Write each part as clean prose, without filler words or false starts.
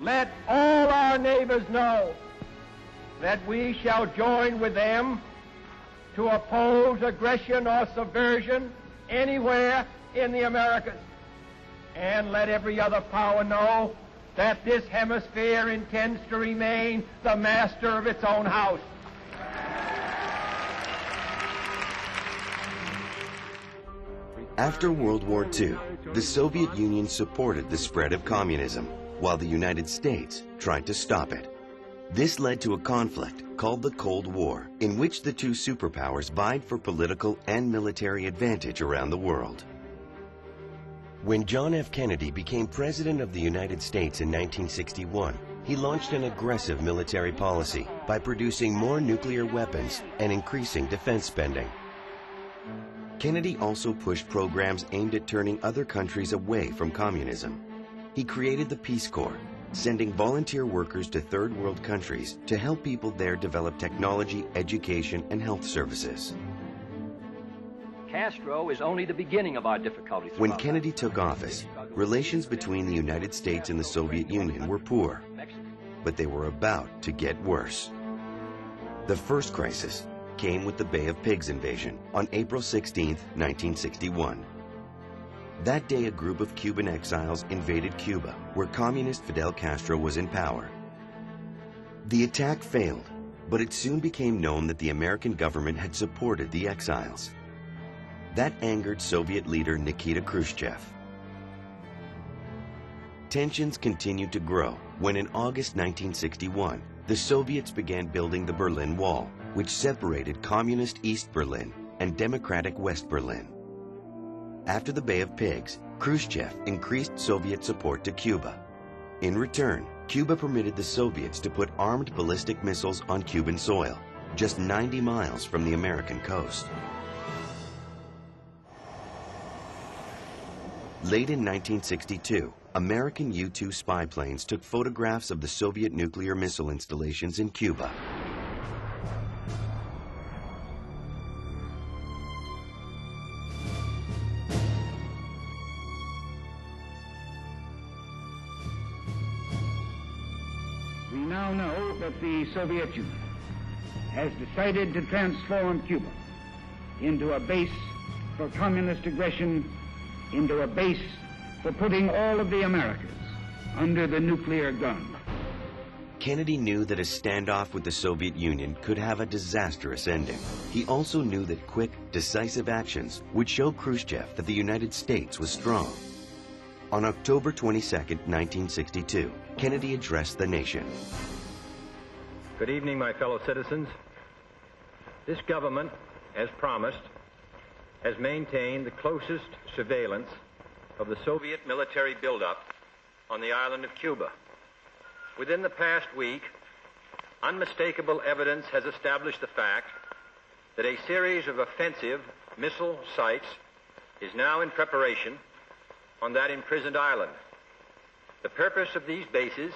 let all our neighbors know that we shall join with them to oppose aggression or subversion anywhere in the Americas. And let every other power know that this hemisphere intends to remain the master of its own house. After World War II, the Soviet Union supported the spread of communism, while the United States tried to stop it. This led to a conflict called the Cold War, in which the two superpowers vied for political and military advantage around the world. When John F. Kennedy became President of the United States in 1961, he launched an aggressive military policy by producing more nuclear weapons and increasing defense spending. Kennedy also pushed programs aimed at turning other countries away from communism. He created the Peace Corps, sending volunteer workers to third world countries to help people there develop technology, education, and health services. Castro is only the beginning of our difficulties. When Kennedy took office, relations between the United States and the Soviet Union were poor, but they were about to get worse. The first crisis came with the Bay of Pigs invasion on April 16, 1961. That day, a group of Cuban exiles invaded Cuba, where communist Fidel Castro was in power. The attack failed, but it soon became known that the American government had supported the exiles. That angered Soviet leader Nikita Khrushchev. Tensions continued to grow when in August 1961, the Soviets began building the Berlin Wall, which separated communist East Berlin and democratic West Berlin. After the Bay of Pigs, Khrushchev increased Soviet support to Cuba. In return, Cuba permitted the Soviets to put armed ballistic missiles on Cuban soil, just 90 miles from the American coast. Late in 1962, American U-2 spy planes took photographs of the Soviet nuclear missile installations in Cuba. We now know that the Soviet Union has decided to transform Cuba into a base for communist aggression, into a base for putting all of the Americas under the nuclear gun. Kennedy knew that a standoff with the Soviet Union could have a disastrous ending. He also knew that quick, decisive actions would show Khrushchev that the United States was strong. On October 22, 1962, Kennedy addressed the nation. Good evening, my fellow citizens. This government, as promised, has maintained the closest surveillance of the Soviet military buildup on the island of Cuba. Within the past week, unmistakable evidence has established the fact that a series of offensive missile sites is now in preparation on that imprisoned island. The purpose of these bases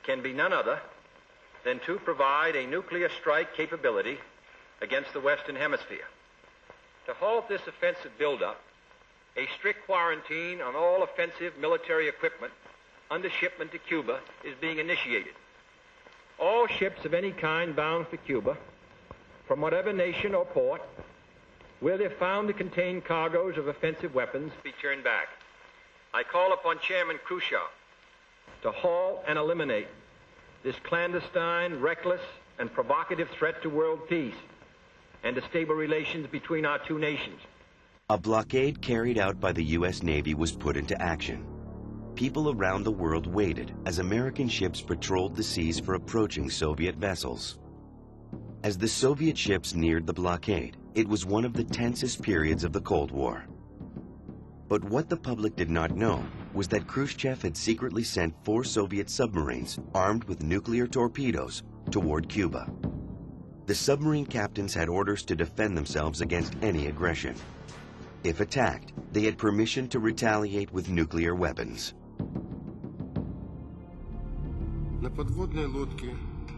can be none other than to provide a nuclear strike capability against the Western Hemisphere. To halt this offensive buildup, a strict quarantine on all offensive military equipment under shipment to Cuba is being initiated. All ships of any kind bound for Cuba, from whatever nation or port, where they're found to contain cargoes of offensive weapons, be turned back. I call upon Chairman Khrushchev to halt and eliminate this clandestine, reckless, and provocative threat to world peace and to stable relations between our two nations. A blockade carried out by the U.S. Navy was put into action. People around the world waited as American ships patrolled the seas for approaching Soviet vessels. As the Soviet ships neared the blockade, it was one of the tensest periods of the Cold War. But what the public did not know was that Khrushchev had secretly sent 4 Soviet submarines armed with nuclear torpedoes toward Cuba. The submarine captains had orders to defend themselves against any aggression. If attacked, they had permission to retaliate with nuclear weapons.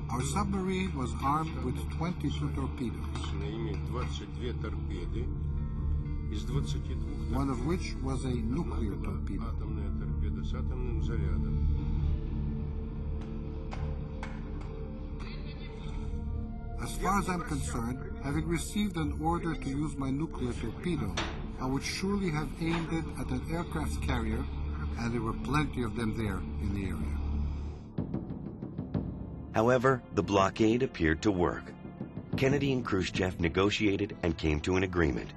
Our submarine was armed with 22 torpedoes, one of which was a nuclear torpedo. As far as I'm concerned, having received an order to use my nuclear torpedo, I would surely have aimed it at an aircraft carrier, and there were plenty of them there in the area. However, the blockade appeared to work. Kennedy and Khrushchev negotiated and came to an agreement.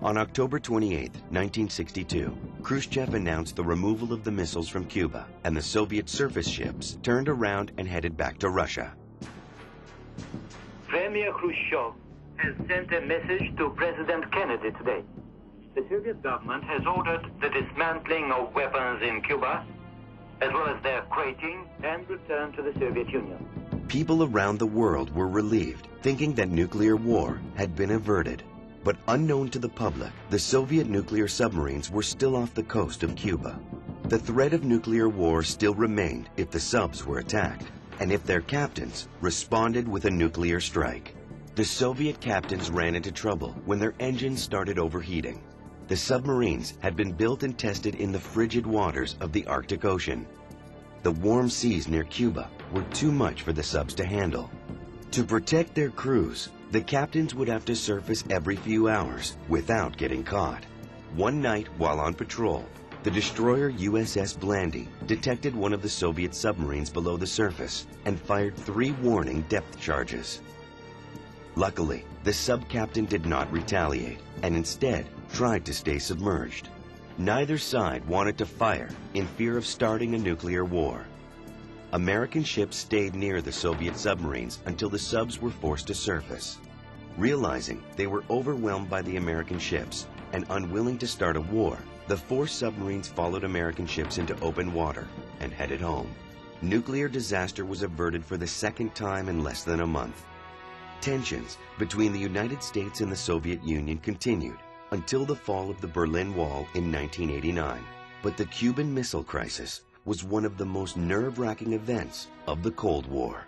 On October 28, 1962, Khrushchev announced the removal of the missiles from Cuba, and the Soviet surface ships turned around and headed back to Russia. Premier Khrushchev has sent a message to President Kennedy today. The Soviet government has ordered the dismantling of weapons in Cuba, as well as their crating and return to the Soviet Union. People around the world were relieved, thinking that nuclear war had been averted. But unknown to the public, the Soviet nuclear submarines were still off the coast of Cuba. The threat of nuclear war still remained if the subs were attacked, and if their captains responded with a nuclear strike. The Soviet captains ran into trouble when their engines started overheating. The submarines had been built and tested in the frigid waters of the Arctic Ocean. The warm seas near Cuba were too much for the subs to handle. To protect their crews, the captains would have to surface every few hours without getting caught. One night while on patrol, the destroyer USS Blandy detected one of the Soviet submarines below the surface and fired 3 warning depth charges. Luckily, the sub-captain did not retaliate and instead tried to stay submerged. Neither side wanted to fire in fear of starting a nuclear war. American ships stayed near the Soviet submarines until the subs were forced to surface. Realizing they were overwhelmed by the American ships and unwilling to start a war, the 4 submarines followed American ships into open water and headed home. Nuclear disaster was averted for the second time in less than a month. Tensions between the United States and the Soviet Union continued until the fall of the Berlin Wall in 1989. But the Cuban Missile Crisis was one of the most nerve-wracking events of the Cold War.